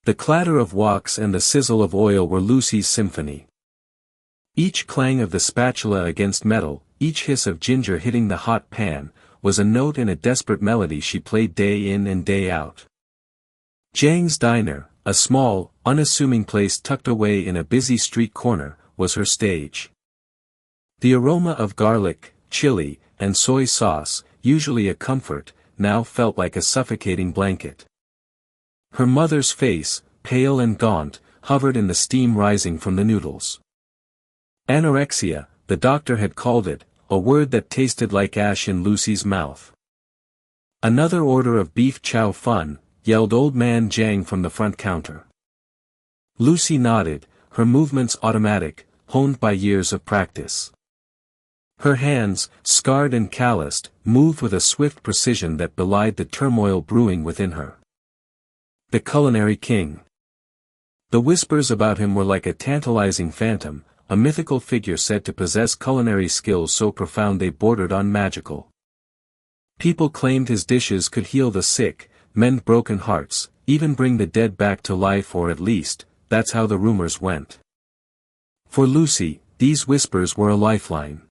The clatter of woks and the sizzle of oil were Lucy's symphony. Each clang of the spatula against metal, each hiss of ginger hitting the hot pan, was a note in a desperate melody she played day in and day out. Zhang's Diner, a small, unassuming place tucked away in a busy street corner, was her stage. The aroma of garlic, chili, and soy sauce, usually a comfort, now felt like a suffocating blanket. Her mother's face, pale and gaunt, hovered in the steam rising from the noodles. Anorexia, the doctor had called it, a word that tasted like ash in Lucy's mouth. "Another order of beef chow fun," yelled old man Zhang from the front counter. Lucy nodded, her movements automatic, honed by years of practice. Her hands, scarred and calloused, moved with a swift precision that belied the turmoil brewing within her. The culinary king. The whispers about him were like a tantalizing phantom, a mythical figure said to possess culinary skills so profound they bordered on magical. People claimed his dishes could heal the sick, mend broken hearts, even bring the dead back to life, or at least, that's how the rumors went. For Lucy, these whispers were a lifeline.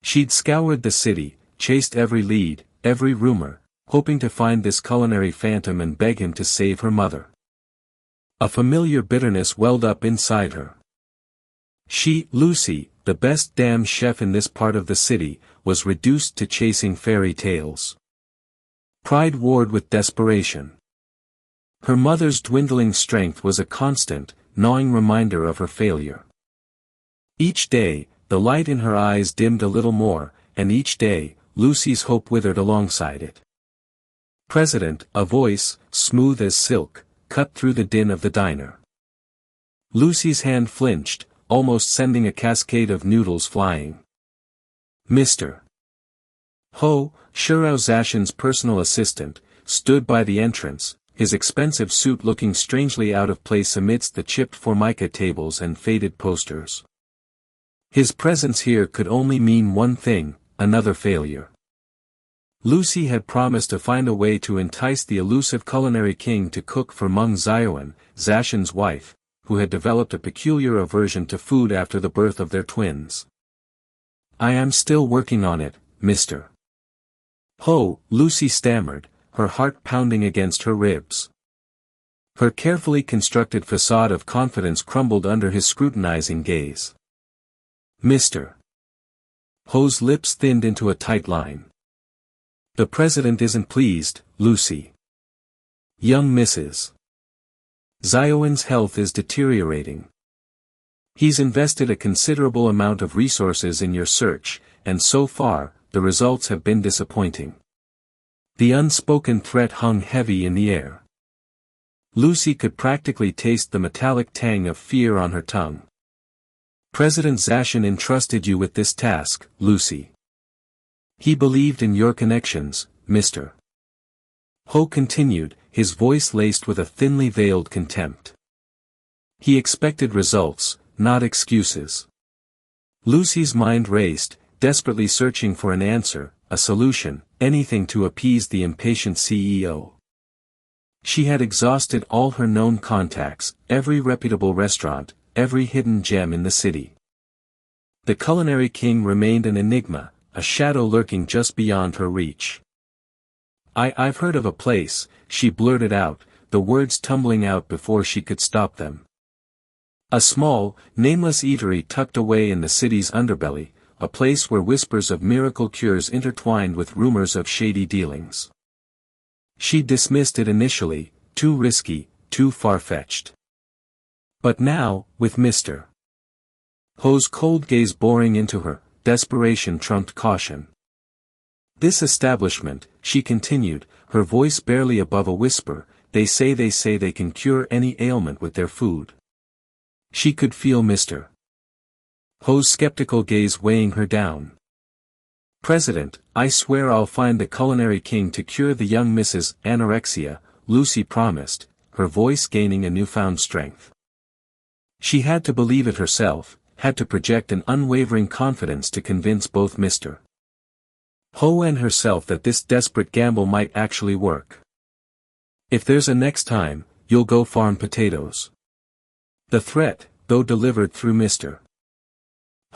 She'd scoured the city, chased every lead, every rumor, hoping to find this culinary phantom and beg him to save her mother. A familiar bitterness welled up inside her. She, Lucy, the best damn chef in this part of the city, was reduced to chasing fairy tales. Pride warred with desperation. Her mother's dwindling strength was a constant, gnawing reminder of her failure. Each day, the light in her eyes dimmed a little more, and each day, Lucy's hope withered alongside it. "President," a voice, smooth as silk, cut through the din of the diner. Lucy's hand flinched, almost sending a cascade of noodles flying. Mr. Ho, Shurao Zashin's personal assistant, stood by the entrance, his expensive suit looking strangely out of place amidst the chipped formica tables and faded posters. His presence here could only mean one thing, another failure. Lucy had promised to find a way to entice the elusive culinary king to cook for Meng Xiaoan, Zashin's wife, who had developed a peculiar aversion to food after the birth of their twins. "I am still working on it, Mr. Ho," Lucy stammered, her heart pounding against her ribs. Her carefully constructed facade of confidence crumbled under his scrutinizing gaze. "Mr. Ho's lips thinned into a tight line. "The president isn't pleased, Lucy. Young Mrs. Xiaoan's health is deteriorating. He's invested a considerable amount of resources in your search, and so far, the results have been disappointing." The unspoken threat hung heavy in the air. Lucy could practically taste the metallic tang of fear on her tongue. "President Zashin entrusted you with this task, Lucy. He believed in your connections, Mr. Ho continued, his voice laced with a thinly veiled contempt. "He expected results, not excuses." Lucy's mind raced, desperately searching for an answer, a solution, anything to appease the impatient CEO. She had exhausted all her known contacts, every reputable restaurant, every hidden gem in the city. The culinary king remained an enigma, a shadow lurking just beyond her reach. I've heard of a place," she blurted out, the words tumbling out before she could stop them. "A small, nameless eatery tucked away in the city's underbelly, a place where whispers of miracle cures intertwined with rumors of shady dealings." She dismissed it initially, too risky, too far-fetched. But now, with Mr. Ho's cold gaze boring into her, desperation trumped caution. "This establishment," she continued, her voice barely above a whisper, they say they can cure any ailment with their food." She could feel Mr. Ho's skeptical gaze weighing her down. "President, I swear I'll find the culinary king to cure the young Mrs. Anorexia," Lucy promised, her voice gaining a newfound strength. She had to believe it herself, had to project an unwavering confidence to convince both Mr. Ho and herself that this desperate gamble might actually work. "If there's a next time, you'll go farm potatoes. The threat, though delivered through Mr.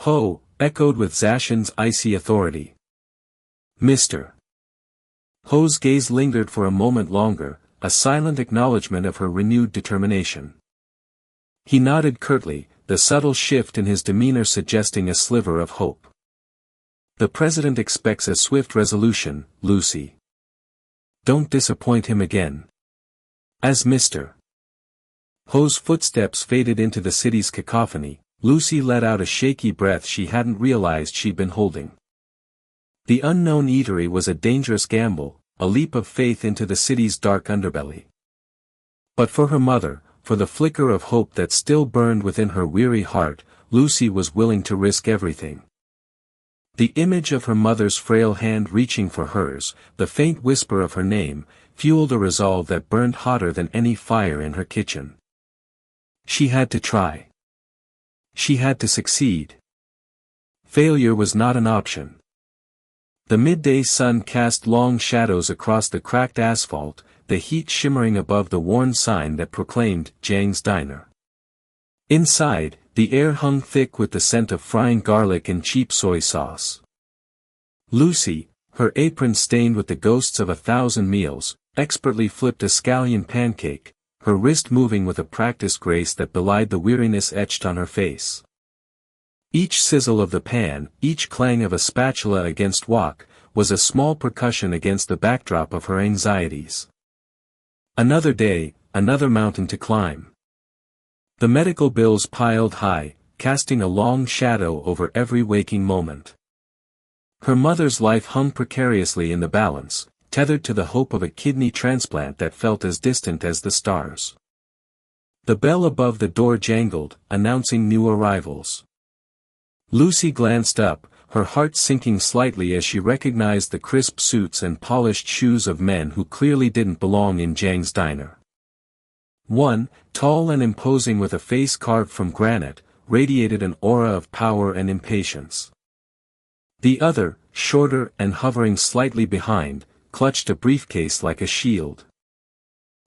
Ho, echoed with Zashin's icy authority. Mr. Ho's gaze lingered for a moment longer, a silent acknowledgement of her renewed determination. He nodded curtly, the subtle shift in his demeanor suggesting a sliver of hope. The president expects a swift resolution, Lucy. Don't disappoint him again. As Mr. Ho's footsteps faded into the city's cacophony, Lucy let out a shaky breath she hadn't realized she'd been holding. The unknown eatery was a dangerous gamble, a leap of faith into the city's dark underbelly. But for her mother, for the flicker of hope that still burned within her weary heart, Lucy was willing to risk everything. The image of her mother's frail hand reaching for hers, the faint whisper of her name, fueled a resolve that burned hotter than any fire in her kitchen. She had to try. She had to succeed. Failure was not an option. The midday sun cast long shadows across the cracked asphalt, the heat shimmering above the worn sign that proclaimed Jiang's Diner. Inside, the air hung thick with the scent of frying garlic and cheap soy sauce. Lucy, her apron stained with the ghosts of 1,000 meals, expertly flipped a scallion pancake, her wrist moving with a practiced grace that belied the weariness etched on her face. Each sizzle of the pan, each clang of a spatula against wok, was a small percussion against the backdrop of her anxieties. Another day, another mountain to climb. The medical bills piled high, casting a long shadow over every waking moment. Her mother's life hung precariously in the balance, tethered to the hope of a kidney transplant that felt as distant as the stars. The bell above the door jangled, announcing new arrivals. Lucy glanced up, her heart sinking slightly as she recognized the crisp suits and polished shoes of men who clearly didn't belong in Jiang's Diner. One, tall and imposing with a face carved from granite, radiated an aura of power and impatience. The other, shorter and hovering slightly behind, clutched a briefcase like a shield.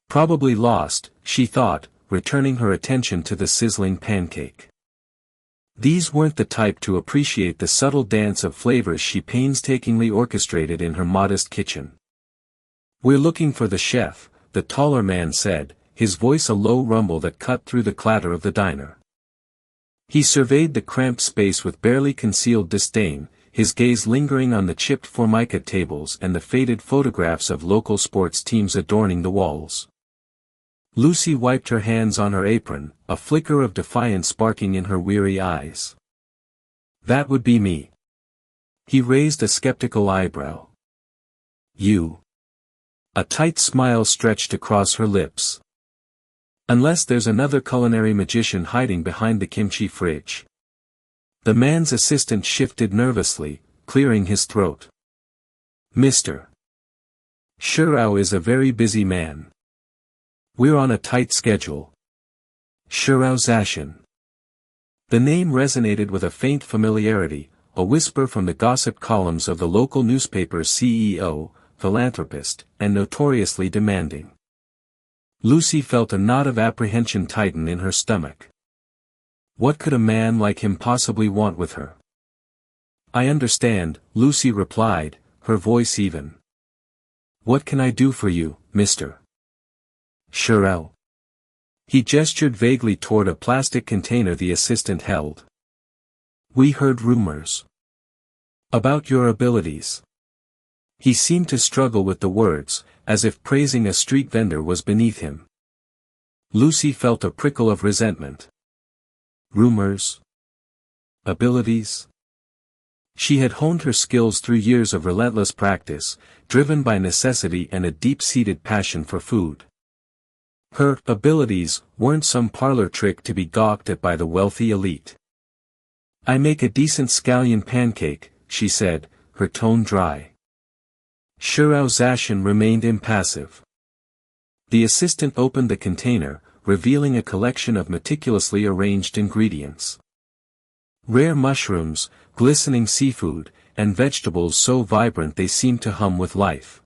Probably lost, she thought, returning her attention to the sizzling pancake. These weren't the type to appreciate the subtle dance of flavors she painstakingly orchestrated in her modest kitchen. "We're looking for the chef," the taller man said, his voice a low rumble that cut through the clatter of the diner. He surveyed the cramped space with barely concealed disdain, his gaze lingering on the chipped formica tables and the faded photographs of local sports teams adorning the walls. Lucy wiped her hands on her apron, a flicker of defiance sparking in her weary eyes. "That would be me." He raised a skeptical eyebrow. "You?" A tight smile stretched across her lips. "Unless there's another culinary magician hiding behind the kimchi fridge." The man's assistant shifted nervously, clearing his throat. "Mr. Shurao is a very busy man. We're on a tight schedule." Shurao Zashin. The name resonated with a faint familiarity, a whisper from the gossip columns of the local newspaper's CEO, philanthropist, and notoriously demanding. Lucy felt a knot of apprehension tighten in her stomach. What could a man like him possibly want with her? "I understand," Lucy replied, her voice even. "What can I do for you, Mr. Shurao?" He gestured vaguely toward a plastic container the assistant held. "We heard rumors about your abilities." He seemed to struggle with the words, as if praising a street vendor was beneath him. Lucy felt a prickle of resentment. Rumors? Abilities? She had honed her skills through years of relentless practice, driven by necessity and a deep-seated passion for food. Her abilities weren't some parlor trick to be gawked at by the wealthy elite. "I make a decent scallion pancake," she said, her tone dry. Shurao Zashin remained impassive. The assistant opened the container, revealing a collection of meticulously arranged ingredients. Rare mushrooms, glistening seafood, and vegetables so vibrant they seemed to hum with life.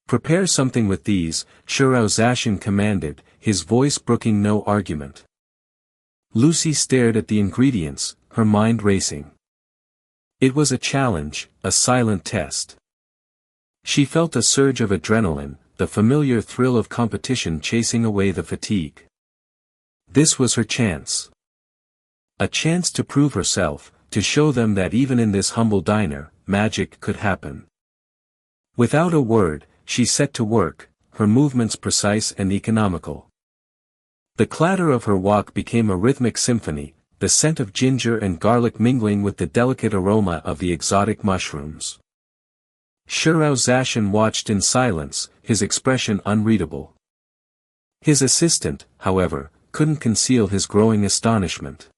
"Prepare something with these," Shurao Zashin commanded, his voice brooking no argument. Lucy stared at the ingredients, her mind racing. It was a challenge, a silent test. She felt a surge of adrenaline, the familiar thrill of competition chasing away the fatigue. This was her chance. A chance to prove herself, to show them that even in this humble diner, magic could happen. Without a word, she set to work, her movements precise and economical. The clatter of her walk became a rhythmic symphony, the scent of ginger and garlic mingling with the delicate aroma of the exotic mushrooms. Shortdrama watched in silence, his expression unreadable. His assistant, however, couldn't conceal his growing astonishment.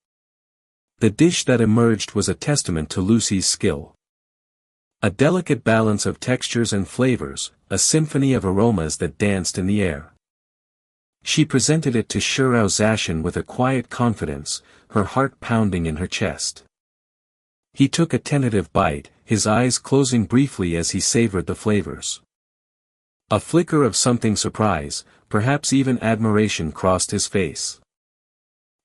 The dish that emerged was a testament to Lucy's skill. A delicate balance of textures and flavors, a symphony of aromas that danced in the air. She presented it to Shortdrama with a quiet confidence, her heart pounding in her chest. He took a tentative bite, his eyes closing briefly as he savored the flavors. A flicker of something surprise, perhaps even admiration crossed his face.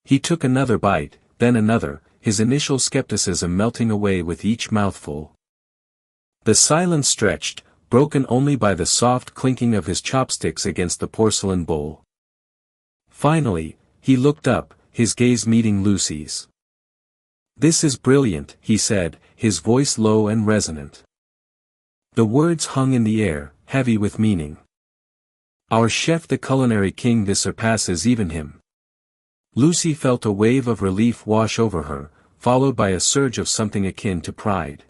He took another bite, then another, his initial skepticism melting away with each mouthful. The silence stretched, broken only by the soft clinking of his chopsticks against the porcelain bowl. Finally, he looked up, his gaze meeting Lucy's. "This is brilliant," he said, his voice low and resonant. The words hung in the air, heavy with meaning. "Our chef, the culinary king, this surpasses even him." Lucy felt a wave of relief wash over her, followed by a surge of something akin to pride.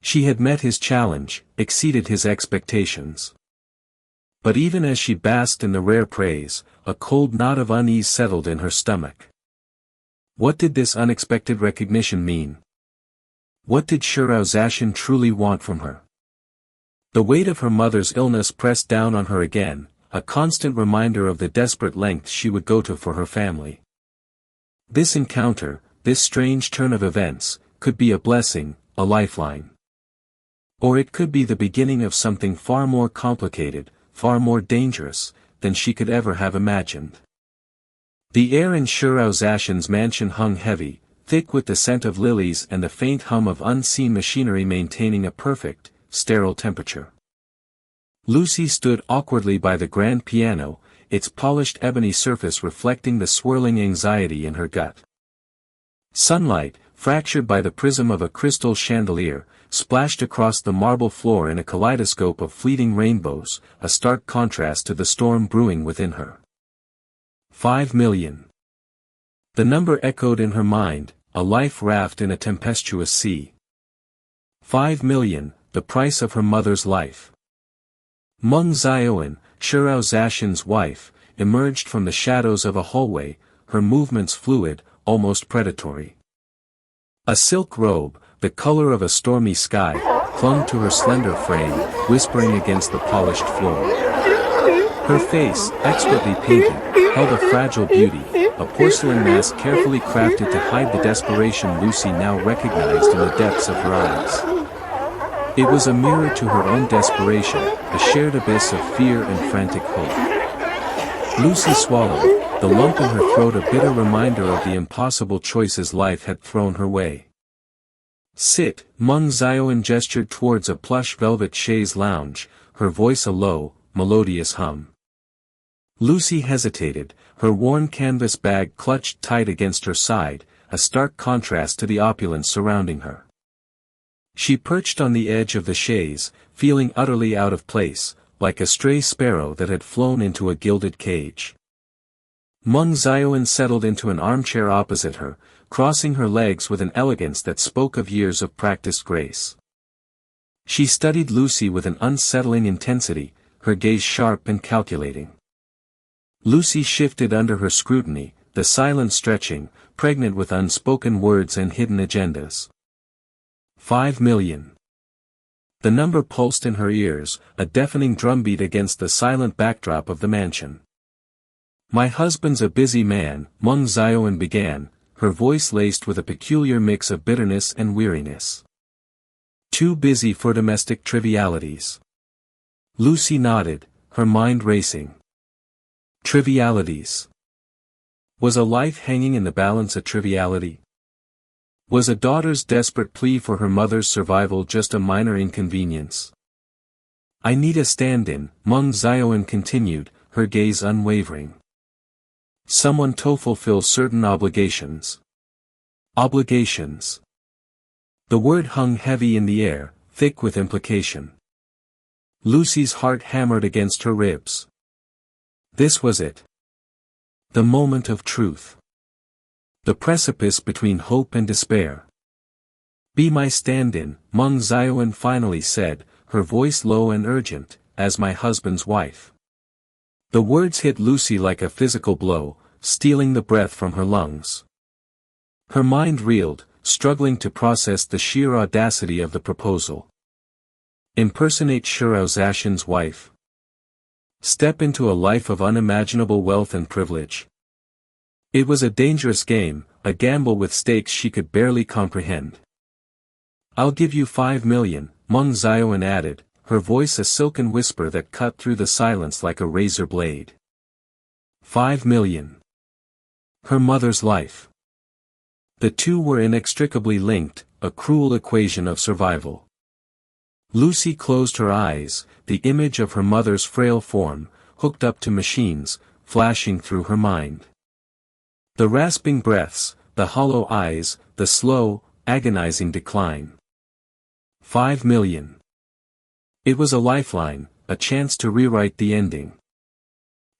She had met his challenge, exceeded his expectations. But even as she basked in the rare praise, a cold knot of unease settled in her stomach. What did this unexpected recognition mean? What did Shortdrama truly want from her? The weight of her mother's illness pressed down on her again, a constant reminder of the desperate lengths she would go to for her family. This encounter, this strange turn of events, could be a blessing, a lifeline. Or it could be the beginning of something far more complicated, far more dangerous, than she could ever have imagined. The air in Shortdrama's mansion hung heavy, thick with the scent of lilies and the faint hum of unseen machinery maintaining a perfect, sterile temperature. Lucy stood awkwardly by the grand piano, its polished ebony surface reflecting the swirling anxiety in her gut. Sunlight, fractured by the prism of a crystal chandelier, splashed across the marble floor in a kaleidoscope of fleeting rainbows, a stark contrast to the storm brewing within her. 5 million. The number echoed in her mind, a life raft in a tempestuous sea. 5 million, the price of her mother's life. Meng Xiaoan, Shortdrama's wife, emerged from the shadows of a hallway, her movements fluid, almost predatory. A silk robe, the color of a stormy sky, clung to her slender frame, whispering against the polished floor. Her face, expertly painted, held a fragile beauty, a porcelain mask carefully crafted to hide the desperation Lucy now recognized in the depths of her eyes. It was a mirror to her own desperation, a shared abyss of fear and frantic hope. Lucy swallowed, the lump in her throat a bitter reminder of the impossible choices life had thrown her way. "Sit," Meng Xiaoan gestured towards a plush velvet chaise lounge, her voice a low, melodious hum. Lucy hesitated, her worn canvas bag clutched tight against her side, a stark contrast to the opulence surrounding her. She perched on the edge of the chaise, feeling utterly out of place, like a stray sparrow that had flown into a gilded cage. Meng Xiaoan settled into an armchair opposite her, crossing her legs with an elegance that spoke of years of practiced grace. She studied Lucy with an unsettling intensity, her gaze sharp and calculating. Lucy shifted under her scrutiny, the silence stretching, pregnant with unspoken words and hidden agendas. 5 million. The number pulsed in her ears, a deafening drumbeat against the silent backdrop of the mansion. "My husband's a busy man," Meng Xiaoan began, her voice laced with a peculiar mix of bitterness and weariness. "Too busy for domestic trivialities." Lucy nodded, her mind racing. Trivialities. Was a life hanging in the balance a triviality? Was a daughter's desperate plea for her mother's survival just a minor inconvenience? I need a stand-in, Meng Xiaoan continued, her gaze unwavering. Someone to fulfill certain obligations. Obligations. The word hung heavy in the air, thick with implication. Lucy's heart hammered against her ribs. This was it. The moment of truth. The precipice between hope and despair. Be my stand-in, Meng Xiaoan finally said, her voice low and urgent, as my husband's wife. The words hit Lucy like a physical blow, stealing the breath from her lungs. Her mind reeled, struggling to process the sheer audacity of the proposal. Impersonate Shurao Zashin's wife. Step into a life of unimaginable wealth and privilege. It was a dangerous game, a gamble with stakes she could barely comprehend. I'll give you 5 million, Meng Xiaoan added, her voice a silken whisper that cut through the silence like a razor blade. 5 million. Her mother's life. The two were inextricably linked, a cruel equation of survival. Lucy closed her eyes, the image of her mother's frail form, hooked up to machines, flashing through her mind. The rasping breaths, the hollow eyes, the slow, agonizing decline. 5 million. It was a lifeline, a chance to rewrite the ending.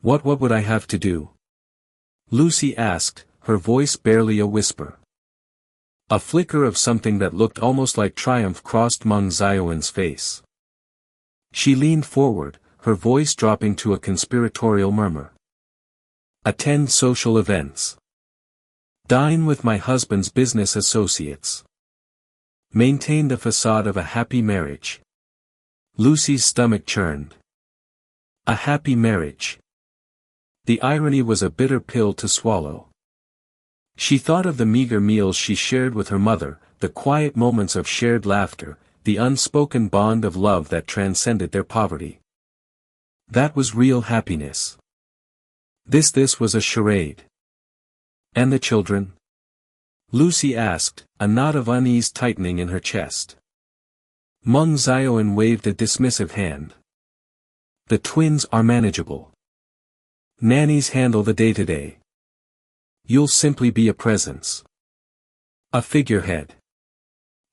What would I have to do? Lucy asked, her voice barely a whisper. A flicker of something that looked almost like triumph crossed Meng Xiaoan's face. She leaned forward, her voice dropping to a conspiratorial murmur. Attend social events. Dine with my husband's business associates. Maintain the facade of a happy marriage. Lucy's stomach churned. A happy marriage. The irony was a bitter pill to swallow. She thought of the meager meals she shared with her mother, the quiet moments of shared laughter, the unspoken bond of love that transcended their poverty. That was real happiness. This was a charade. And the children? Lucy asked, a knot of unease tightening in her chest. Meng Xiaoan waved a dismissive hand. The twins are manageable. Nannies handle the day-to-day. You'll simply be a presence. A figurehead.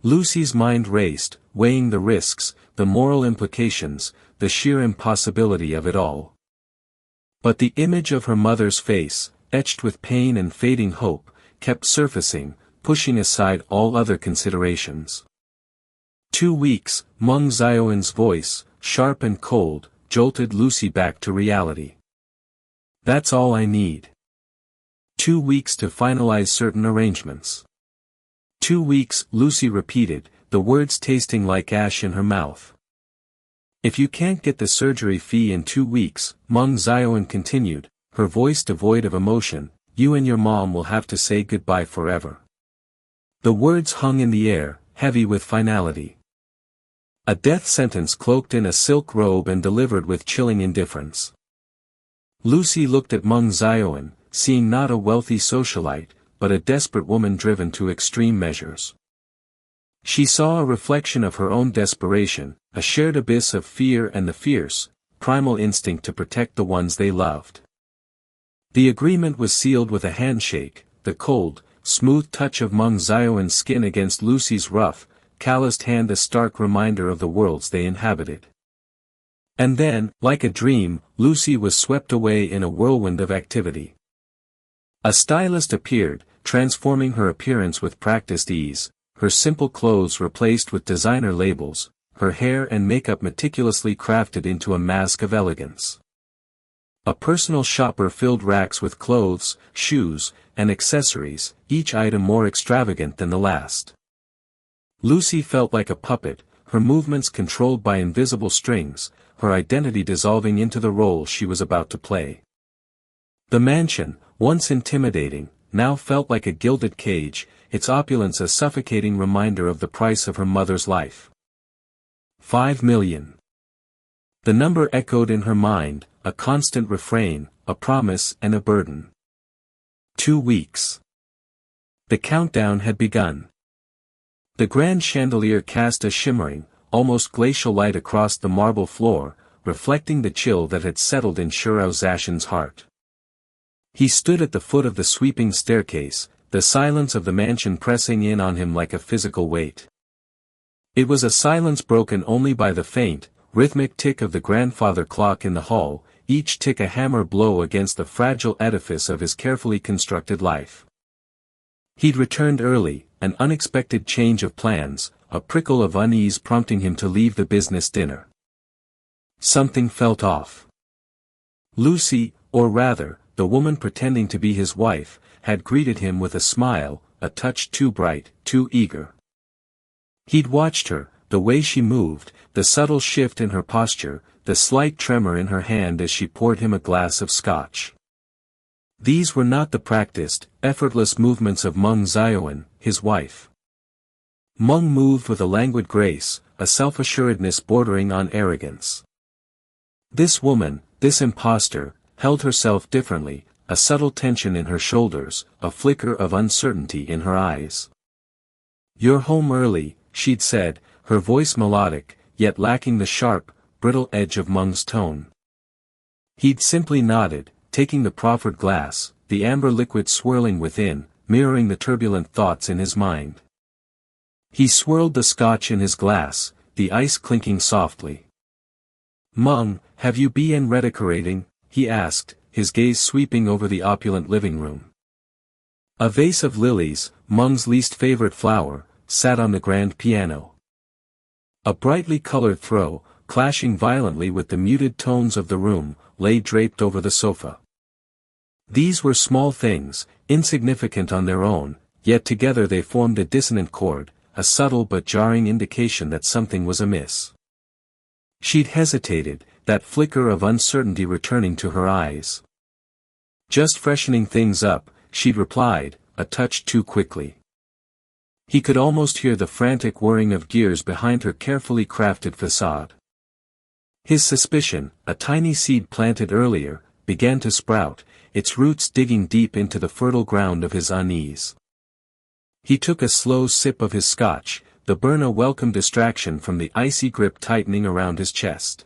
Lucy's mind raced, weighing the risks, the moral implications, the sheer impossibility of it all. But the image of her mother's face, etched with pain and fading hope, kept surfacing, pushing aside all other considerations. 2 weeks, Meng Xiaoan's voice, sharp and cold, jolted Lucy back to reality. That's all I need. 2 weeks to finalize certain arrangements. 2 weeks, Lucy repeated, the words tasting like ash in her mouth. If you can't get the surgery fee in 2 weeks, Meng Xiaoan continued, her voice devoid of emotion, you and your mom will have to say goodbye forever. The words hung in the air, heavy with finality. A death sentence cloaked in a silk robe and delivered with chilling indifference. Lucy looked at Meng Xiaoan, seeing not a wealthy socialite, but a desperate woman driven to extreme measures. She saw a reflection of her own desperation, a shared abyss of fear and the fierce, primal instinct to protect the ones they loved. The agreement was sealed with a handshake, the cold, smooth touch of Meng Xiaoan's skin against Lucy's rough, calloused hand a stark reminder of the worlds they inhabited. And then, like a dream, Lucy was swept away in a whirlwind of activity. A stylist appeared, transforming her appearance with practiced ease, her simple clothes replaced with designer labels, her hair and makeup meticulously crafted into a mask of elegance. A personal shopper filled racks with clothes, shoes, and accessories, each item more extravagant than the last. Lucy felt like a puppet, her movements controlled by invisible strings, her identity dissolving into the role she was about to play. The mansion, once intimidating, now felt like a gilded cage, its opulence a suffocating reminder of the price of her mother's life. 5 million. The number echoed in her mind, a constant refrain, a promise and a burden. 2 weeks. The countdown had begun. The grand chandelier cast a shimmering, almost glacial light across the marble floor, reflecting the chill that had settled in Shortdrama's heart. He stood at the foot of the sweeping staircase, the silence of the mansion pressing in on him like a physical weight. It was a silence broken only by the faint, rhythmic tick of the grandfather clock in the hall, each tick a hammer blow against the fragile edifice of his carefully constructed life. He'd returned early, an unexpected change of plans, a prickle of unease prompting him to leave the business dinner. Something felt off. Lucy, or rather, the woman pretending to be his wife, had greeted him with a smile, a touch too bright, too eager. He'd watched her, the way she moved, the subtle shift in her posture, the slight tremor in her hand as she poured him a glass of scotch. These were not the practiced, effortless movements of Meng Xiaowen, his wife. Meng moved with a languid grace, a self-assuredness bordering on arrogance. This woman, this impostor, held herself differently, a subtle tension in her shoulders, a flicker of uncertainty in her eyes. "You're home early," she'd said, her voice melodic, yet lacking the sharp, brittle edge of Meng's tone. He'd simply nodded, taking the proffered glass, the amber liquid swirling within, mirroring the turbulent thoughts in his mind. He swirled the scotch in his glass, the ice clinking softly. "Meng, have you been redecorating?" he asked, his gaze sweeping over the opulent living room. A vase of lilies, Meng's least favorite flower, sat on the grand piano. A brightly colored throw, clashing violently with the muted tones of the room, lay draped over the sofa. These were small things, insignificant on their own, yet together they formed a dissonant chord, a subtle but jarring indication that something was amiss. She'd hesitated, that flicker of uncertainty returning to her eyes. "Just freshening things up," she'd replied, a touch too quickly. He could almost hear the frantic whirring of gears behind her carefully crafted facade. His suspicion, a tiny seed planted earlier, began to sprout, its roots digging deep into the fertile ground of his unease. He took a slow sip of his scotch, the burn a welcome distraction from the icy grip tightening around his chest.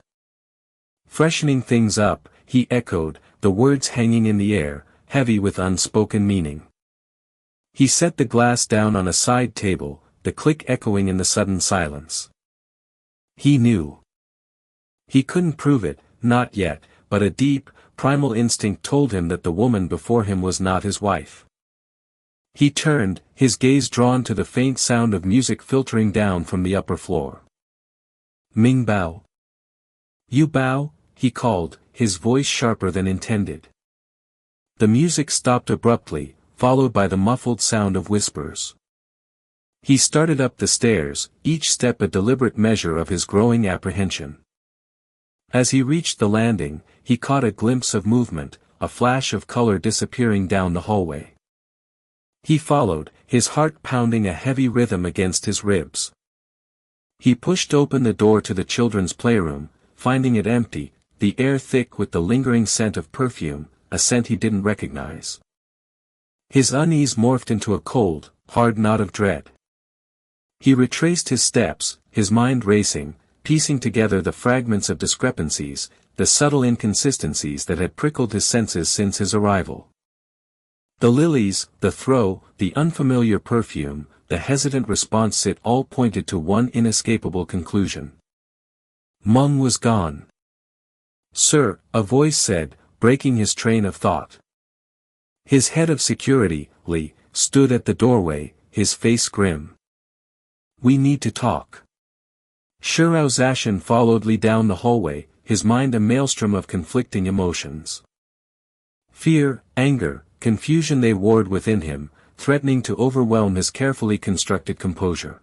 "Freshening things up," he echoed, the words hanging in the air, heavy with unspoken meaning. He set the glass down on a side table, the click echoing in the sudden silence. He knew. He couldn't prove it, not yet, but a deep, primal instinct told him that the woman before him was not his wife. He turned, his gaze drawn to the faint sound of music filtering down from the upper floor. "Ming Bao." "You bow?" he called, his voice sharper than intended. The music stopped abruptly, followed by the muffled sound of whispers. He started up the stairs, each step a deliberate measure of his growing apprehension. As he reached the landing, he caught a glimpse of movement, a flash of color disappearing down the hallway. He followed, his heart pounding a heavy rhythm against his ribs. He pushed open the door to the children's playroom, finding it empty, the air thick with the lingering scent of perfume, a scent he didn't recognize. His unease morphed into a cold, hard knot of dread. He retraced his steps, his mind racing, piecing together the fragments of discrepancies, the subtle inconsistencies that had prickled his senses since his arrival. The lilies, the throw, the unfamiliar perfume, the hesitant response, it all pointed to one inescapable conclusion. Meng was gone. "Sir," a voice said, breaking his train of thought. His head of security, Li, stood at the doorway, his face grim. "We need to talk." Shortdrama followed Li down the hallway, his mind a maelstrom of conflicting emotions. Fear, anger, confusion, they warred within him, threatening to overwhelm his carefully constructed composure.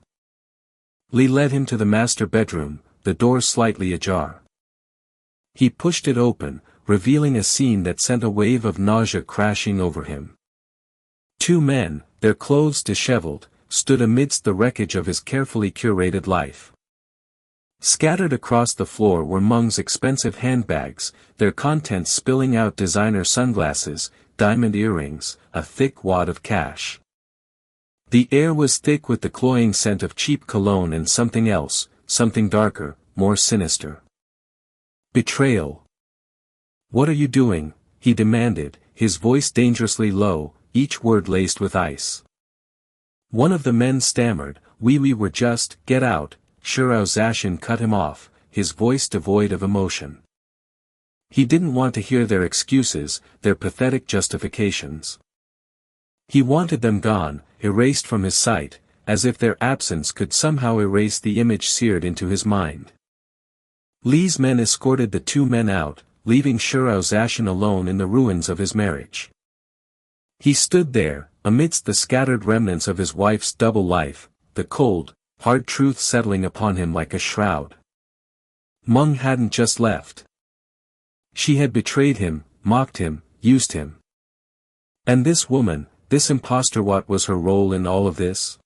Li led him to the master bedroom, the door slightly ajar. He pushed it open, revealing a scene that sent a wave of nausea crashing over him. Two men, their clothes disheveled, stood amidst the wreckage of his carefully curated life. Scattered across the floor were Meng's expensive handbags, their contents spilling out designer sunglasses, diamond earrings, a thick wad of cash. The air was thick with the cloying scent of cheap cologne and something else, something darker, more sinister. Betrayal. "What are you doing?" he demanded, his voice dangerously low, each word laced with ice. One of the men stammered, We were just, get out." Shurao Zashin cut him off, his voice devoid of emotion. He didn't want to hear their excuses, their pathetic justifications. He wanted them gone, erased from his sight, as if their absence could somehow erase the image seared into his mind. Li's men escorted the two men out, leaving Shurao Zashin alone in the ruins of his marriage. He stood there, amidst the scattered remnants of his wife's double life, the cold, hard truth settling upon him like a shroud. Meng hadn't just left. She had betrayed him, mocked him, used him. And this woman, this impostor, what was her role in all of this?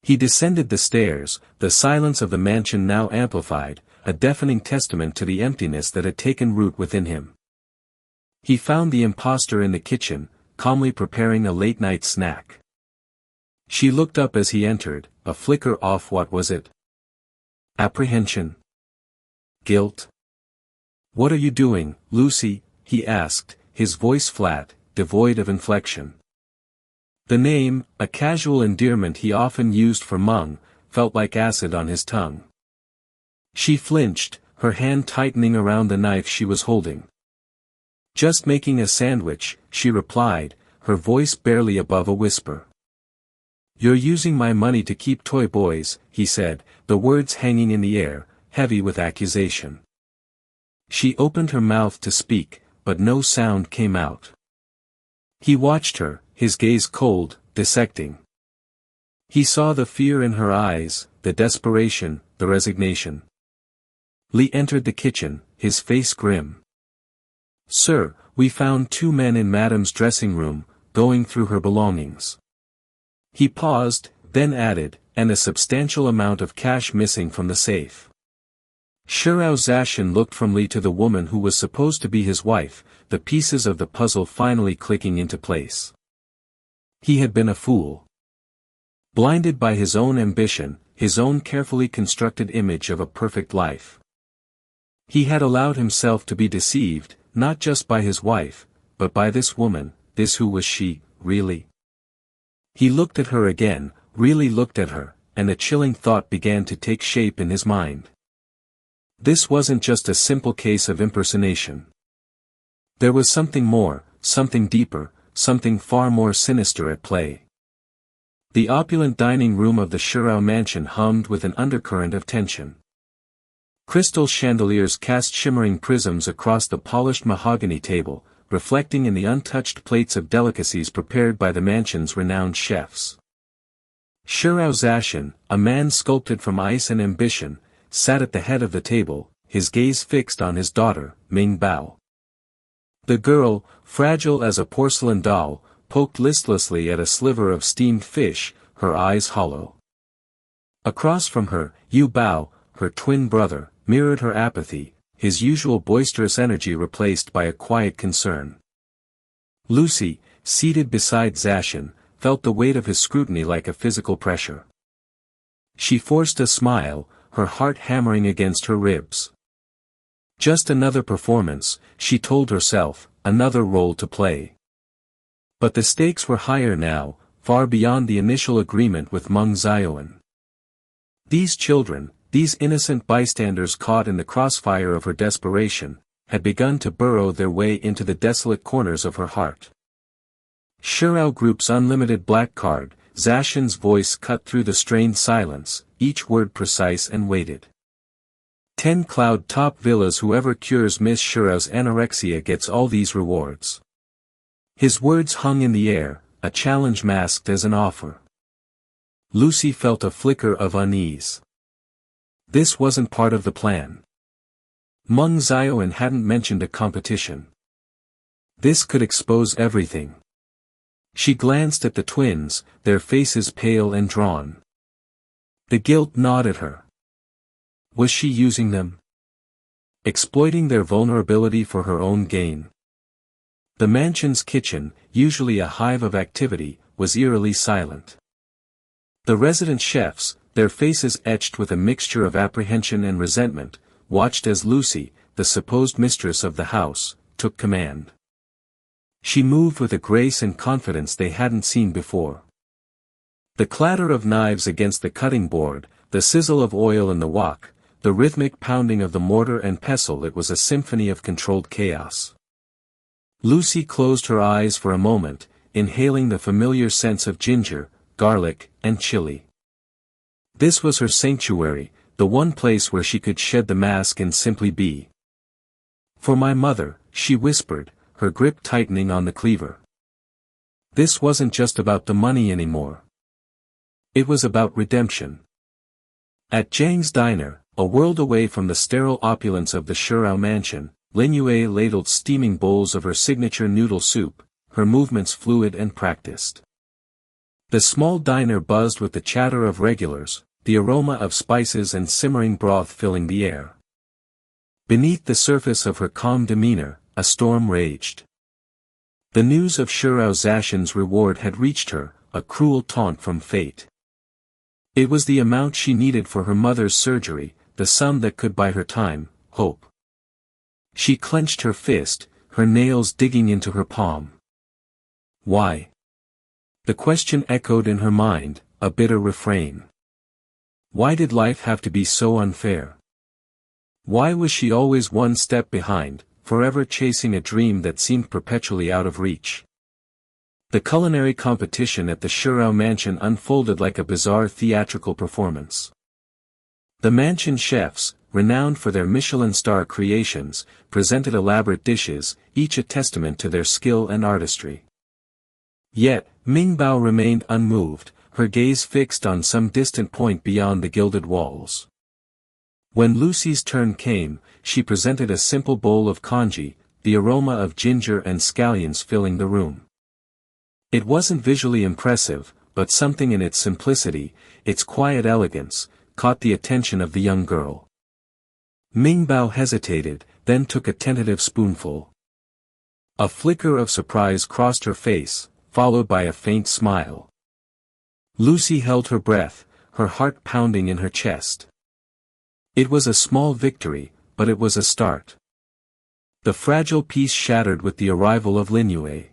He descended the stairs, the silence of the mansion now amplified, a deafening testament to the emptiness that had taken root within him. He found the impostor in the kitchen, calmly preparing a late-night snack. She looked up as he entered, a flicker off. What was it? Apprehension? Guilt? "What are you doing, Lucy?" he asked, his voice flat, devoid of inflection. The name, a casual endearment he often used for Meng, felt like acid on his tongue. She flinched, her hand tightening around the knife she was holding. "Just making a sandwich," she replied, her voice barely above a whisper. "You're using my money to keep toy boys," he said, the words hanging in the air, heavy with accusation. She opened her mouth to speak, but no sound came out. He watched her, his gaze cold, dissecting. He saw the fear in her eyes, the desperation, the resignation. Li entered the kitchen, his face grim. "Sir, we found two men in Madame's dressing room, going through her belongings." He paused, then added, "and a substantial amount of cash missing from the safe." Shurao Zashin looked from Li to the woman who was supposed to be his wife, the pieces of the puzzle finally clicking into place. He had been a fool. Blinded by his own ambition, his own carefully constructed image of a perfect life. He had allowed himself to be deceived, not just by his wife, but by this woman. This who was she, really? He looked at her again, really looked at her, and a chilling thought began to take shape in his mind. This wasn't just a simple case of impersonation. There was something more, something deeper, something far more sinister at play. The opulent dining room of the Shurao mansion hummed with an undercurrent of tension. Crystal chandeliers cast shimmering prisms across the polished mahogany table, reflecting in the untouched plates of delicacies prepared by the mansion's renowned chefs. Shurao Zashin, a man sculpted from ice and ambition, sat at the head of the table, his gaze fixed on his daughter, Ming Bao. The girl, fragile as a porcelain doll, poked listlessly at a sliver of steamed fish, her eyes hollow. Across from her, Yu Bao, her twin brother, mirrored her apathy, his usual boisterous energy replaced by a quiet concern. Lucy, seated beside Zashin, felt the weight of his scrutiny like a physical pressure. She forced a smile, her heart hammering against her ribs. Just another performance, she told herself, another role to play. But the stakes were higher now, far beyond the initial agreement with Meng Zioan. These children, these innocent bystanders caught in the crossfire of her desperation, had begun to burrow their way into the desolate corners of her heart. Shurao Group's unlimited black card, Zashin's voice cut through the strained silence, each word precise and weighted. 10 cloud top villas. Whoever cures Miss Shurao's anorexia gets all these rewards. His words hung in the air, a challenge masked as an offer. Lucy felt a flicker of unease. This wasn't part of the plan. Meng Zioan hadn't mentioned a competition. This could expose everything. She glanced at the twins, their faces pale and drawn. The guilt gnawed at her. Was she using them? Exploiting their vulnerability for her own gain? The mansion's kitchen, usually a hive of activity, was eerily silent. The resident chefs, their faces etched with a mixture of apprehension and resentment, watched as Lucy, the supposed mistress of the house, took command. She moved with a grace and confidence they hadn't seen before. The clatter of knives against the cutting board, the sizzle of oil in the wok, the rhythmic pounding of the mortar and pestle, it was a symphony of controlled chaos. Lucy closed her eyes for a moment, inhaling the familiar scents of ginger, garlic, and chili. This was her sanctuary, the one place where she could shed the mask and simply be. "For my mother," she whispered, her grip tightening on the cleaver. This wasn't just about the money anymore. It was about redemption. At Zhang's diner, a world away from the sterile opulence of the Shurao mansion, Lin Yue ladled steaming bowls of her signature noodle soup, her movements fluid and practiced. The small diner buzzed with the chatter of regulars, the aroma of spices and simmering broth filling the air. Beneath the surface of her calm demeanor, a storm raged. The news of Shurao Zashin's reward had reached her, a cruel taunt from fate. It was the amount she needed for her mother's surgery, the sum that could buy her time, hope. She clenched her fist, her nails digging into her palm. Why? The question echoed in her mind, a bitter refrain. Why did life have to be so unfair? Why was she always one step behind, forever chasing a dream that seemed perpetually out of reach? The culinary competition at the Shurao mansion unfolded like a bizarre theatrical performance. The mansion chefs, renowned for their Michelin star creations, presented elaborate dishes, each a testament to their skill and artistry. Yet, Mingbao remained unmoved, her gaze fixed on some distant point beyond the gilded walls. When Lucy's turn came, she presented a simple bowl of congee, the aroma of ginger and scallions filling the room. It wasn't visually impressive, but something in its simplicity, its quiet elegance, caught the attention of the young girl. Mingbao hesitated, then took a tentative spoonful. A flicker of surprise crossed her face, followed by a faint smile. Lucy held her breath, her heart pounding in her chest. It was a small victory, but it was a start. The fragile peace shattered with the arrival of Lin Yue.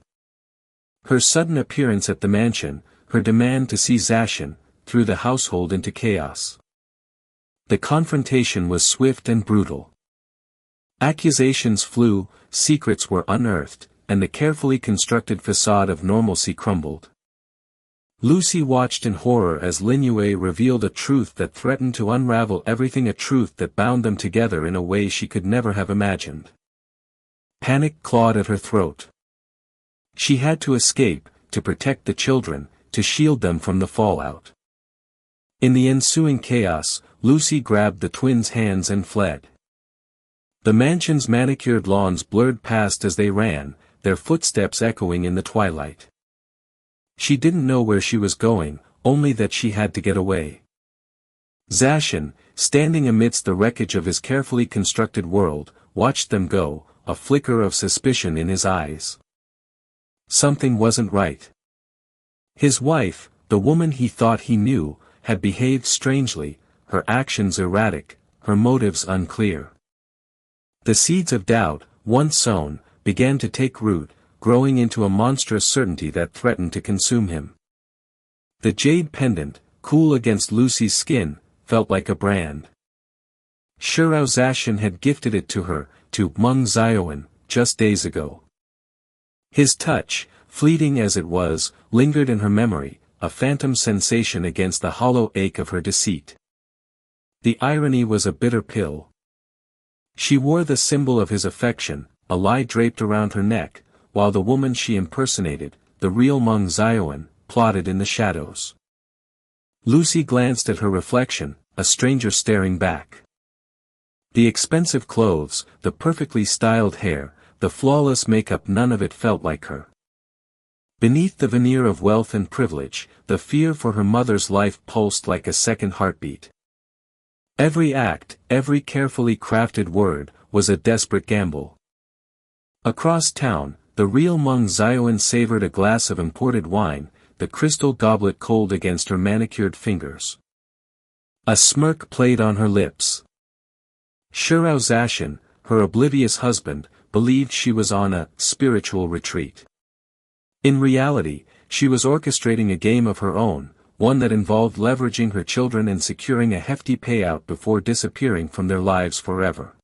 Her sudden appearance at the mansion, her demand to see Zashin, threw the household into chaos. The confrontation was swift and brutal. Accusations flew, secrets were unearthed, and the carefully constructed facade of normalcy crumbled. Lucy watched in horror as Lin Yue revealed a truth that threatened to unravel everything, a truth that bound them together in a way she could never have imagined. Panic clawed at her throat. She had to escape, to protect the children, to shield them from the fallout. In the ensuing chaos, Lucy grabbed the twins' hands and fled. The mansion's manicured lawns blurred past as they ran, their footsteps echoing in the twilight. She didn't know where she was going, only that she had to get away. Zashin, standing amidst the wreckage of his carefully constructed world, watched them go, a flicker of suspicion in his eyes. Something wasn't right. His wife, the woman he thought he knew, had behaved strangely, her actions erratic, her motives unclear. The seeds of doubt, once sown, began to take root, growing into a monstrous certainty that threatened to consume him. The jade pendant, cool against Lucy's skin, felt like a brand. Shurao Zashin had gifted it to her, to Meng Xiaowen, just days ago. His touch, fleeting as it was, lingered in her memory, a phantom sensation against the hollow ache of her deceit. The irony was a bitter pill. She wore the symbol of his affection, a lie draped around her neck, while the woman she impersonated, the real Meng Xiaowen, plotted in the shadows. Lucy glanced at her reflection, a stranger staring back. The expensive clothes, the perfectly styled hair, the flawless makeup, none of it felt like her. Beneath the veneer of wealth and privilege, the fear for her mother's life pulsed like a second heartbeat. Every act, every carefully crafted word, was a desperate gamble. Across town, the real Meng Xiaoan savored a glass of imported wine, the crystal goblet cold against her manicured fingers. A smirk played on her lips. Shirao Zashin, her oblivious husband, believed she was on a spiritual retreat. In reality, she was orchestrating a game of her own, one that involved leveraging her children and securing a hefty payout before disappearing from their lives forever.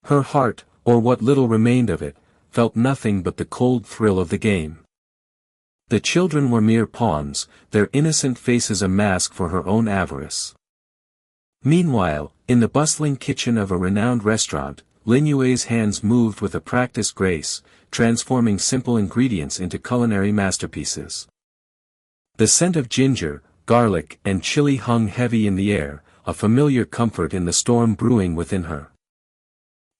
Her heart, or what little remained of it, felt nothing but the cold thrill of the game. The children were mere pawns, their innocent faces a mask for her own avarice. Meanwhile, in the bustling kitchen of a renowned restaurant, Lin Yue's hands moved with a practiced grace, transforming simple ingredients into culinary masterpieces. The scent of ginger, garlic, and chili hung heavy in the air, a familiar comfort in the storm brewing within her.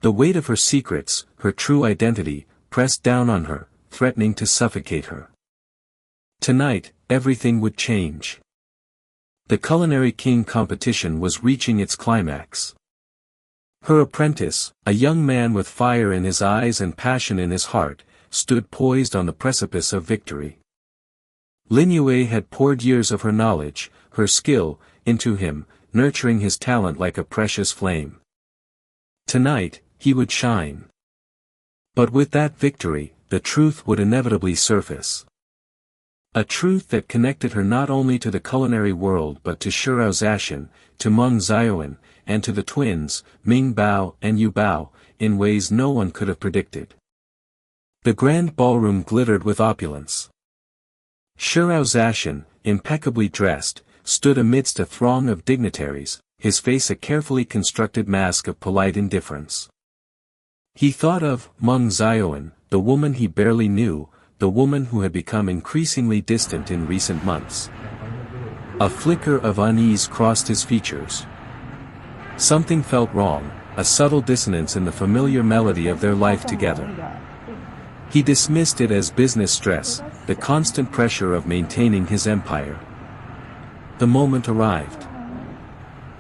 The weight of her secrets, her true identity, pressed down on her, threatening to suffocate her. Tonight, everything would change. The Culinary King competition was reaching its climax. Her apprentice, a young man with fire in his eyes and passion in his heart, stood poised on the precipice of victory. Lin Yue had poured years of her knowledge, her skill, into him, nurturing his talent like a precious flame. Tonight, he would shine. But with that victory, the truth would inevitably surface. A truth that connected her not only to the culinary world but to Shirao Zashin, to Meng Xiaoan, and to the twins, Ming Bao and Yu Bao, in ways no one could have predicted. The grand ballroom glittered with opulence. Shirao Zashin, impeccably dressed, stood amidst a throng of dignitaries, his face a carefully constructed mask of polite indifference. He thought of Meng Xiaoan, the woman he barely knew, the woman who had become increasingly distant in recent months. A flicker of unease crossed his features. Something felt wrong, a subtle dissonance in the familiar melody of their life together. He dismissed it as business stress, the constant pressure of maintaining his empire. The moment arrived.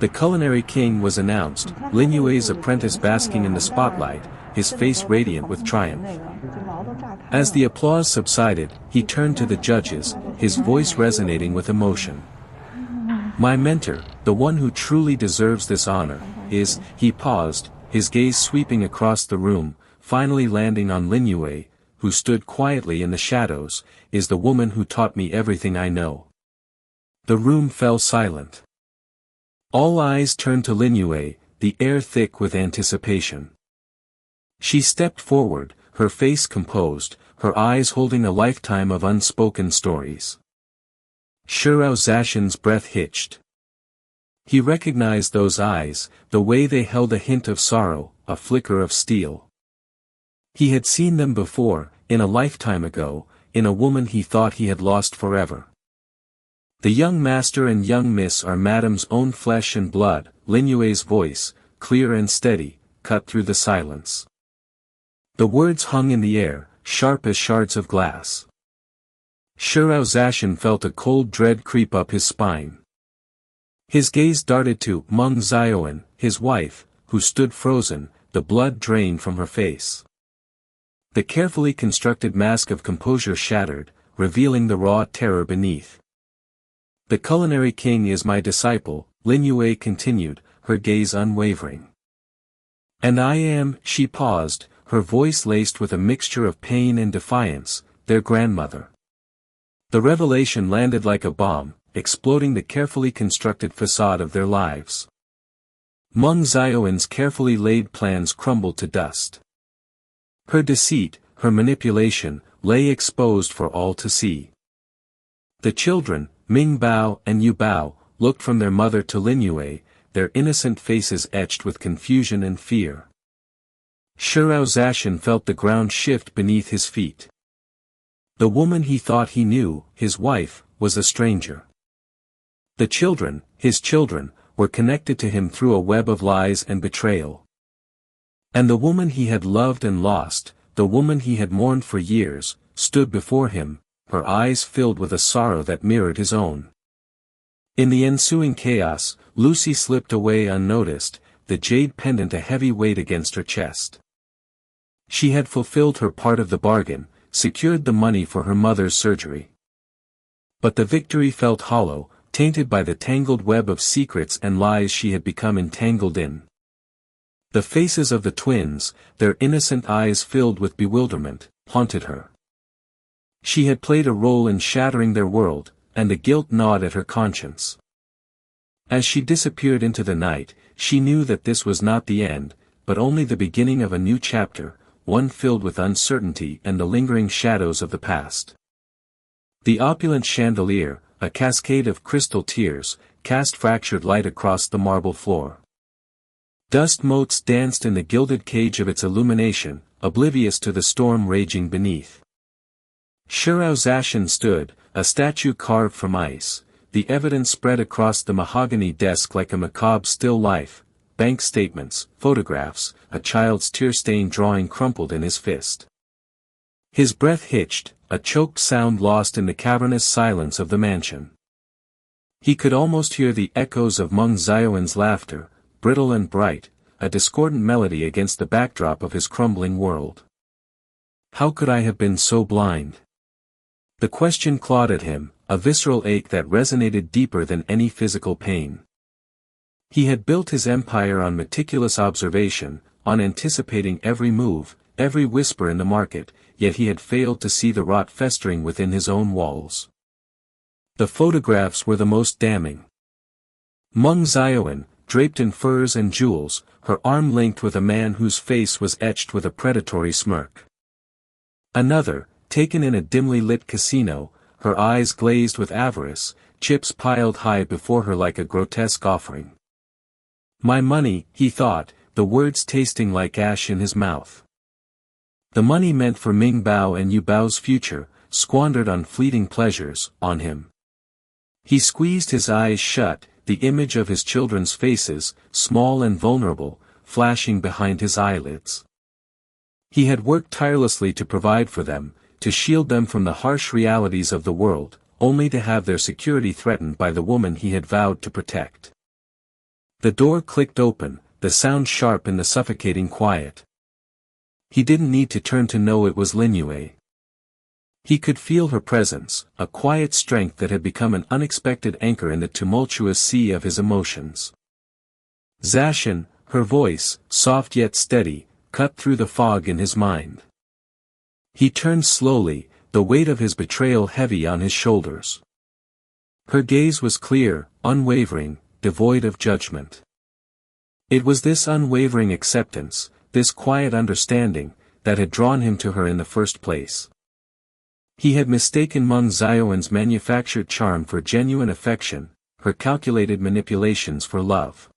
The Culinary King was announced, Lin Yue's apprentice basking in the spotlight, his face radiant with triumph. As the applause subsided, he turned to the judges, his voice resonating with emotion. My mentor, the one who truly deserves this honor, is, he paused, his gaze sweeping across the room, finally landing on Lin Yue, who stood quietly in the shadows, is the woman who taught me everything I know. The room fell silent. All eyes turned to Lin Yue, the air thick with anticipation. She stepped forward, her face composed, her eyes holding a lifetime of unspoken stories. Shirao Zashin's breath hitched. He recognized those eyes, the way they held a hint of sorrow, a flicker of steel. He had seen them before, in a lifetime ago, in a woman he thought he had lost forever. The young master and young miss are Madame's own flesh and blood, Lin Yue's voice, clear and steady, cut through the silence. The words hung in the air, sharp as shards of glass. Shirao Zashin felt a cold dread creep up his spine. His gaze darted to Meng Xiaoan, his wife, who stood frozen, the blood drained from her face. The carefully constructed mask of composure shattered, revealing the raw terror beneath. The Culinary King is my disciple, Lin Yue continued, her gaze unwavering. And I am, she paused, her voice laced with a mixture of pain and defiance, their grandmother. The revelation landed like a bomb, exploding the carefully constructed facade of their lives. Meng Xiaoan's carefully laid plans crumbled to dust. Her deceit, her manipulation, lay exposed for all to see. The children, Ming Bao and Yu Bao, looked from their mother to Lin Yue, their innocent faces etched with confusion and fear. Shirao Zashin felt the ground shift beneath his feet. The woman he thought he knew, his wife, was a stranger. The children, his children, were connected to him through a web of lies and betrayal. And the woman he had loved and lost, the woman he had mourned for years, stood before him, her eyes filled with a sorrow that mirrored his own. In the ensuing chaos, Lucy slipped away unnoticed, the jade pendant a heavy weight against her chest. She had fulfilled her part of the bargain, secured the money for her mother's surgery. But the victory felt hollow, tainted by the tangled web of secrets and lies she had become entangled in. The faces of the twins, their innocent eyes filled with bewilderment, haunted her. She had played a role in shattering their world, and the guilt gnawed at her conscience. As she disappeared into the night, she knew that this was not the end, but only the beginning of a new chapter, one filled with uncertainty and the lingering shadows of the past. The opulent chandelier, a cascade of crystal tears, cast fractured light across the marble floor. Dust motes danced in the gilded cage of its illumination, oblivious to the storm raging beneath. Shirao Zashin stood, a statue carved from ice, the evidence spread across the mahogany desk like a macabre still life, bank statements, photographs, a child's tear-stained drawing crumpled in his fist. His breath hitched, a choked sound lost in the cavernous silence of the mansion. He could almost hear the echoes of Meng Xiaowen's laughter, brittle and bright, a discordant melody against the backdrop of his crumbling world. How could I have been so blind? The question clawed at him, a visceral ache that resonated deeper than any physical pain. He had built his empire on meticulous observation, on anticipating every move, every whisper in the market, yet he had failed to see the rot festering within his own walls. The photographs were the most damning. Meng Xiaowen, draped in furs and jewels, her arm linked with a man whose face was etched with a predatory smirk. Another, taken in a dimly lit casino, her eyes glazed with avarice, chips piled high before her like a grotesque offering. My money, he thought, the words tasting like ash in his mouth. The money meant for Ming Bao and Yu Bao's future, squandered on fleeting pleasures, on him. He squeezed his eyes shut, the image of his children's faces, small and vulnerable, flashing behind his eyelids. He had worked tirelessly to provide for them, to shield them from the harsh realities of the world, only to have their security threatened by the woman he had vowed to protect. The door clicked open, the sound sharp in the suffocating quiet. He didn't need to turn to know it was Lin Yue. He could feel her presence, a quiet strength that had become an unexpected anchor in the tumultuous sea of his emotions. Zashin, her voice, soft yet steady, cut through the fog in his mind. He turned slowly, the weight of his betrayal heavy on his shoulders. Her gaze was clear, unwavering, devoid of judgment. It was this unwavering acceptance, this quiet understanding, that had drawn him to her in the first place. He had mistaken Meng Xiaowen's manufactured charm for genuine affection, her calculated manipulations for love.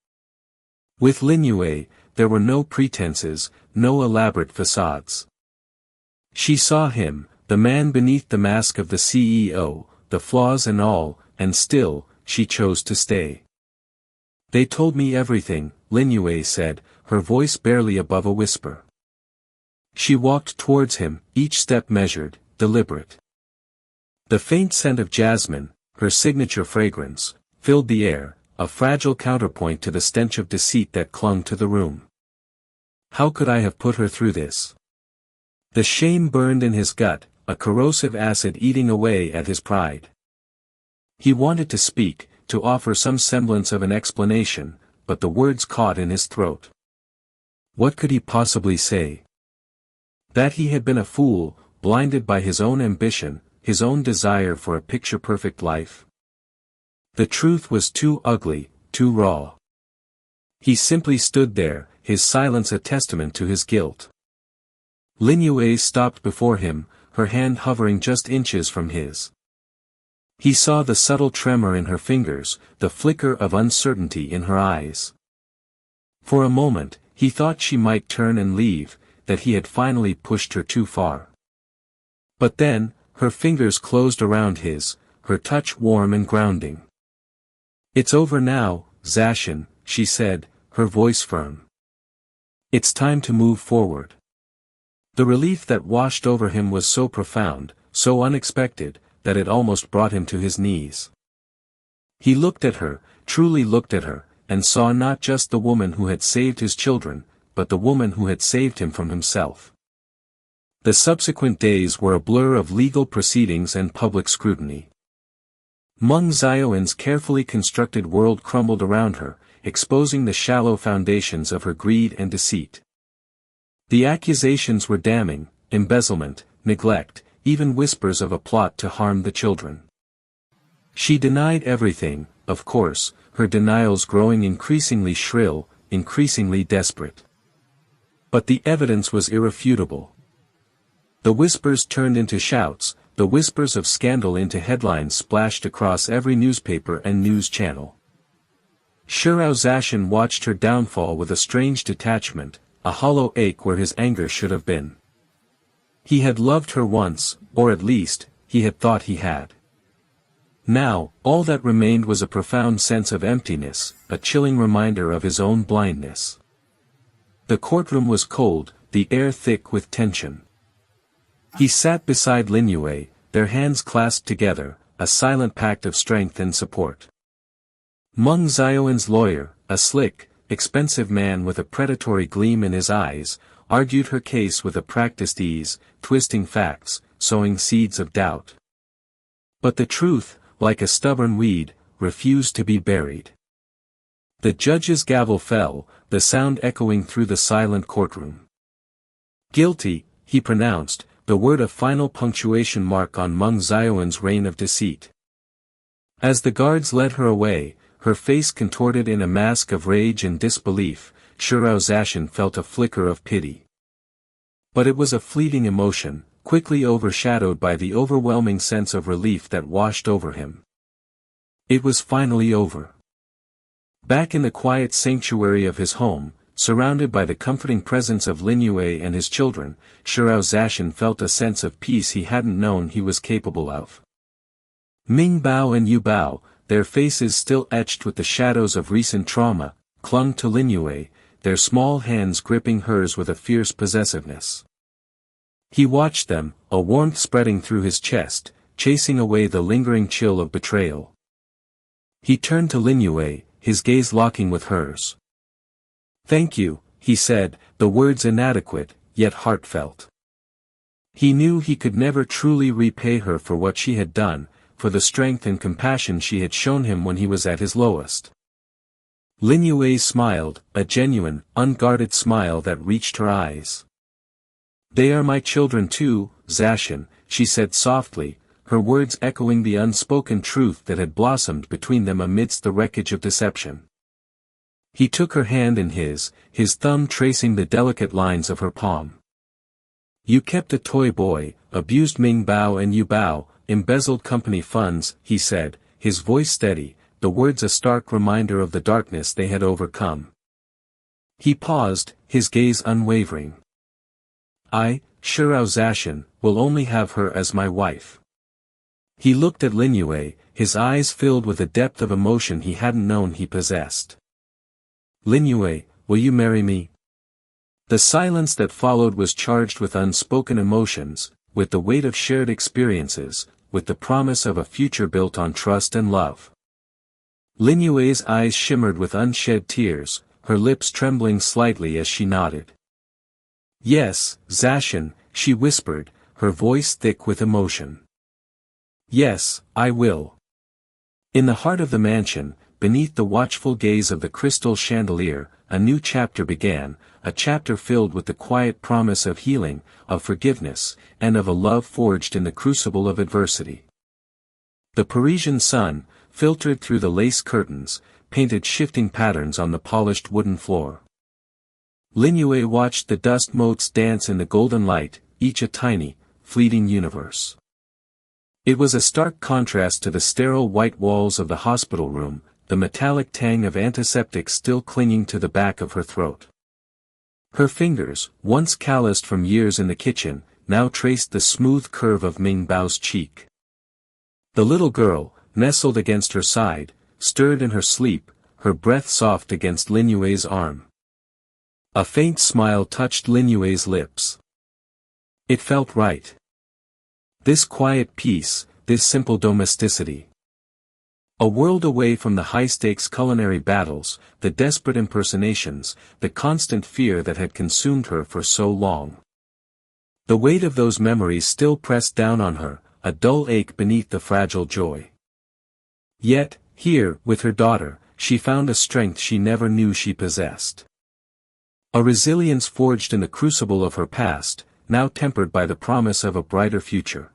With Lin Yue, there were no pretenses, no elaborate facades. She saw him, the man beneath the mask of the CEO, the flaws and all, and still, she chose to stay. They told me everything, Lin Yue said, her voice barely above a whisper. She walked towards him, each step measured, deliberate. The faint scent of jasmine, her signature fragrance, filled the air, a fragile counterpoint to the stench of deceit that clung to the room. How could I have put her through this? The shame burned in his gut, a corrosive acid eating away at his pride. He wanted to speak, to offer some semblance of an explanation, but the words caught in his throat. What could he possibly say? That he had been a fool, blinded by his own ambition, his own desire for a picture-perfect life? The truth was too ugly, too raw. He simply stood there, his silence a testament to his guilt. Lin Yue stopped before him, her hand hovering just inches from his. He saw the subtle tremor in her fingers, the flicker of uncertainty in her eyes. For a moment, he thought she might turn and leave, that he had finally pushed her too far. But then, her fingers closed around his, her touch warm and grounding. It's over now, Zashin, she said, her voice firm. It's time to move forward. The relief that washed over him was so profound, so unexpected, that it almost brought him to his knees. He looked at her, truly looked at her, and saw not just the woman who had saved his children, but the woman who had saved him from himself. The subsequent days were a blur of legal proceedings and public scrutiny. Meng Xiaoyin's carefully constructed world crumbled around her, exposing the shallow foundations of her greed and deceit. The accusations were damning: embezzlement, neglect, even whispers of a plot to harm the children. She denied everything, of course, her denials growing increasingly shrill, increasingly desperate. But the evidence was irrefutable. The whispers turned into shouts, the whispers of scandal into headlines splashed across every newspaper and news channel. Shirao Zashin watched her downfall with a strange detachment, a hollow ache where his anger should have been. He had loved her once, or at least, he had thought he had. Now, all that remained was a profound sense of emptiness, a chilling reminder of his own blindness. The courtroom was cold, the air thick with tension. He sat beside Lin Yue, their hands clasped together, a silent pact of strength and support. Meng Xiaoyin's lawyer, a slick, expensive man with a predatory gleam in his eyes, argued her case with a practiced ease, twisting facts, sowing seeds of doubt. But the truth, like a stubborn weed, refused to be buried. The judge's gavel fell, the sound echoing through the silent courtroom. Guilty, he pronounced, the word a final punctuation mark on Meng Xiaoyin's reign of deceit. As the guards led her away, her face contorted in a mask of rage and disbelief, Shirao Zashin felt a flicker of pity. But it was a fleeting emotion, quickly overshadowed by the overwhelming sense of relief that washed over him. It was finally over. Back in the quiet sanctuary of his home, surrounded by the comforting presence of Lin Yue and his children, Shirao Zashin felt a sense of peace he hadn't known he was capable of. Ming Bao and Yu Bao, their faces still etched with the shadows of recent trauma, clung to Lin Yue, their small hands gripping hers with a fierce possessiveness. He watched them, a warmth spreading through his chest, chasing away the lingering chill of betrayal. He turned to Lin Yue, his gaze locking with hers. "Thank you," he said, the words inadequate, yet heartfelt. He knew he could never truly repay her for what she had done, for the strength and compassion she had shown him when he was at his lowest. Lin Yue smiled, a genuine, unguarded smile that reached her eyes. "They are my children too, Zashin," she said softly, her words echoing the unspoken truth that had blossomed between them amidst the wreckage of deception. He took her hand in his thumb tracing the delicate lines of her palm. "You kept a toy boy, abused Ming Bao and Yu Bao, embezzled company funds," he said, his voice steady, the words a stark reminder of the darkness they had overcome. He paused, his gaze unwavering. "I, Shirao Zashin, will only have her as my wife." He looked at Lin Yue, his eyes filled with a depth of emotion he hadn't known he possessed. "Lin Yue, will you marry me?" The silence that followed was charged with unspoken emotions, with the weight of shared experiences, with the promise of a future built on trust and love. Lin Yue's eyes shimmered with unshed tears, her lips trembling slightly as she nodded. "Yes, Zashin," she whispered, her voice thick with emotion. "Yes, I will." In the heart of the mansion, beneath the watchful gaze of the crystal chandelier, a new chapter began, a chapter filled with the quiet promise of healing, of forgiveness, and of a love forged in the crucible of adversity. The Parisian sun, filtered through the lace curtains, painted shifting patterns on the polished wooden floor. Lin Yue watched the dust motes dance in the golden light, each a tiny, fleeting universe. It was a stark contrast to the sterile white walls of the hospital room, the metallic tang of antiseptic still clinging to the back of her throat. Her fingers, once calloused from years in the kitchen, now traced the smooth curve of Ming Bao's cheek. The little girl, nestled against her side, stirred in her sleep, her breath soft against Lin Yue's arm. A faint smile touched Lin Yue's lips. It felt right. This quiet peace, this simple domesticity. A world away from the high-stakes culinary battles, the desperate impersonations, the constant fear that had consumed her for so long. The weight of those memories still pressed down on her, a dull ache beneath the fragile joy. Yet, here, with her daughter, she found a strength she never knew she possessed. A resilience forged in the crucible of her past, now tempered by the promise of a brighter future.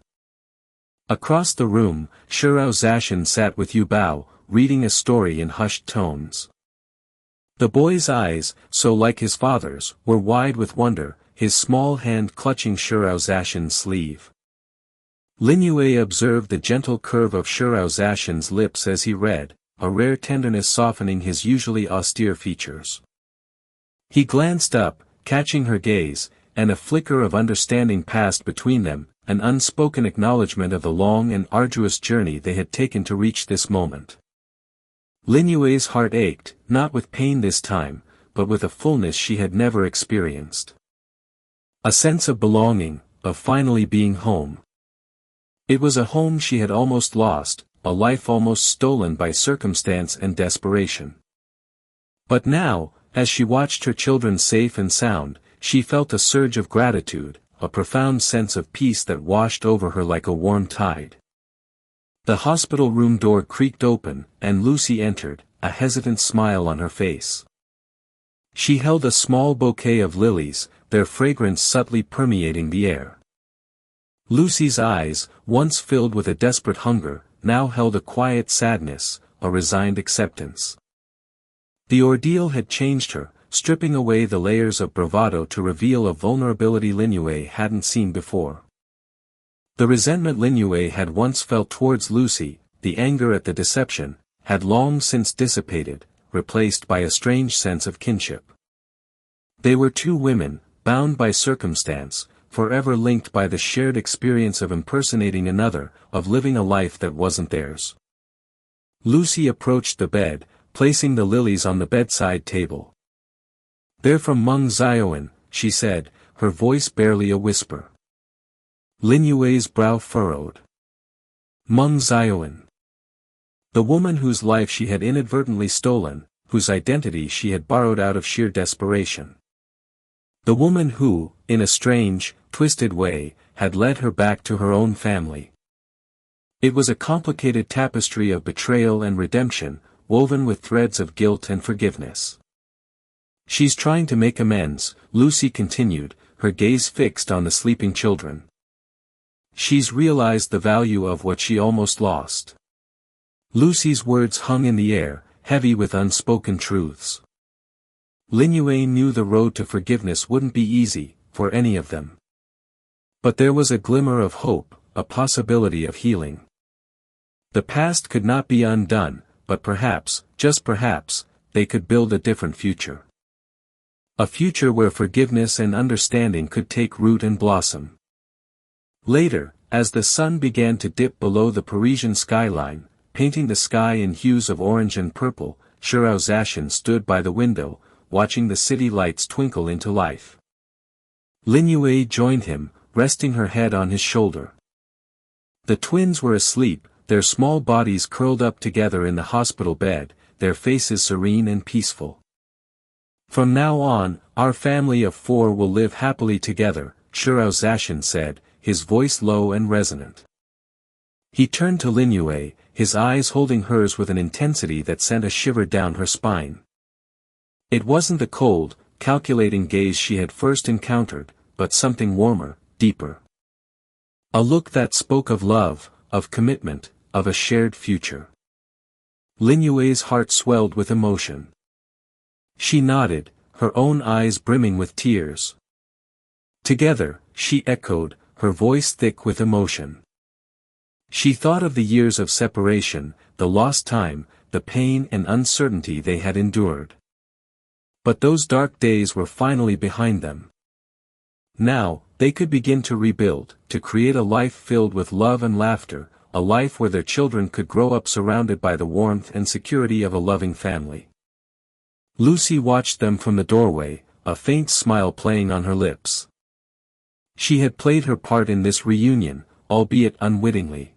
Across the room, Shortdrama sat with Yubao, reading a story in hushed tones. The boy's eyes, so like his father's, were wide with wonder, his small hand clutching Shortdrama's sleeve. Lin Yue observed the gentle curve of Shortdrama's lips as he read, a rare tenderness softening his usually austere features. He glanced up, catching her gaze, and a flicker of understanding passed between them, an unspoken acknowledgement of the long and arduous journey they had taken to reach this moment. Lin Yue's heart ached, not with pain this time, but with a fullness she had never experienced. A sense of belonging, of finally being home. It was a home she had almost lost, a life almost stolen by circumstance and desperation. But now, as she watched her children safe and sound, she felt a surge of gratitude, a profound sense of peace that washed over her like a warm tide. The hospital room door creaked open, and Lucy entered, a hesitant smile on her face. She held a small bouquet of lilies, their fragrance subtly permeating the air. Lucy's eyes, once filled with a desperate hunger, now held a quiet sadness, a resigned acceptance. The ordeal had changed her, stripping away the layers of bravado to reveal a vulnerability Lin Yue hadn't seen before. The resentment Lin Yue had once felt towards Lucy, the anger at the deception, had long since dissipated, replaced by a strange sense of kinship. They were two women, bound by circumstance, forever linked by the shared experience of impersonating another, of living a life that wasn't theirs. Lucy approached the bed, placing the lilies on the bedside table. "They're from Meng Xiaoan," she said, her voice barely a whisper. Lin Yue's brow furrowed. Meng Xiaoan. The woman whose life she had inadvertently stolen, whose identity she had borrowed out of sheer desperation. The woman who, in a strange, twisted way, had led her back to her own family. It was a complicated tapestry of betrayal and redemption, woven with threads of guilt and forgiveness. "She's trying to make amends," Lucy continued, her gaze fixed on the sleeping children. "She's realized the value of what she almost lost." Lucy's words hung in the air, heavy with unspoken truths. Lin Yue knew the road to forgiveness wouldn't be easy, for any of them. But there was a glimmer of hope, a possibility of healing. The past could not be undone, but perhaps, just perhaps, they could build a different future. A future where forgiveness and understanding could take root and blossom. Later, as the sun began to dip below the Parisian skyline, painting the sky in hues of orange and purple, Shortdrama stood by the window, watching the city lights twinkle into life. Lin Yue joined him, resting her head on his shoulder. The twins were asleep, their small bodies curled up together in the hospital bed, their faces serene and peaceful. "From now on, our family of 4 will live happily together," Shortdrama said, his voice low and resonant. He turned to Lin Yue, his eyes holding hers with an intensity that sent a shiver down her spine. It wasn't the cold, calculating gaze she had first encountered, but something warmer, deeper. A look that spoke of love, of commitment, of a shared future. Lin Yue's heart swelled with emotion. She nodded, her own eyes brimming with tears. "Together," she echoed, her voice thick with emotion. She thought of the years of separation, the lost time, the pain and uncertainty they had endured. But those dark days were finally behind them. Now, they could begin to rebuild, to create a life filled with love and laughter, a life where their children could grow up surrounded by the warmth and security of a loving family. Lucy watched them from the doorway, a faint smile playing on her lips. She had played her part in this reunion, albeit unwittingly.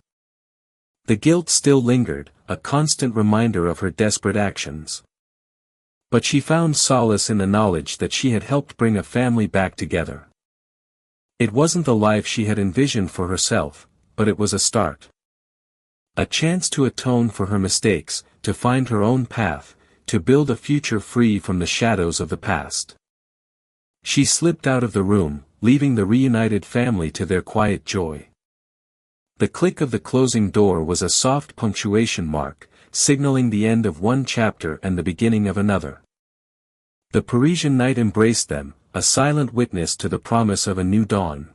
The guilt still lingered, a constant reminder of her desperate actions. But she found solace in the knowledge that she had helped bring a family back together. It wasn't the life she had envisioned for herself, but it was a start. A chance to atone for her mistakes, to find her own path, to build a future free from the shadows of the past. She slipped out of the room, leaving the reunited family to their quiet joy. The click of the closing door was a soft punctuation mark, signaling the end of one chapter and the beginning of another. The Parisian night embraced them, a silent witness to the promise of a new dawn.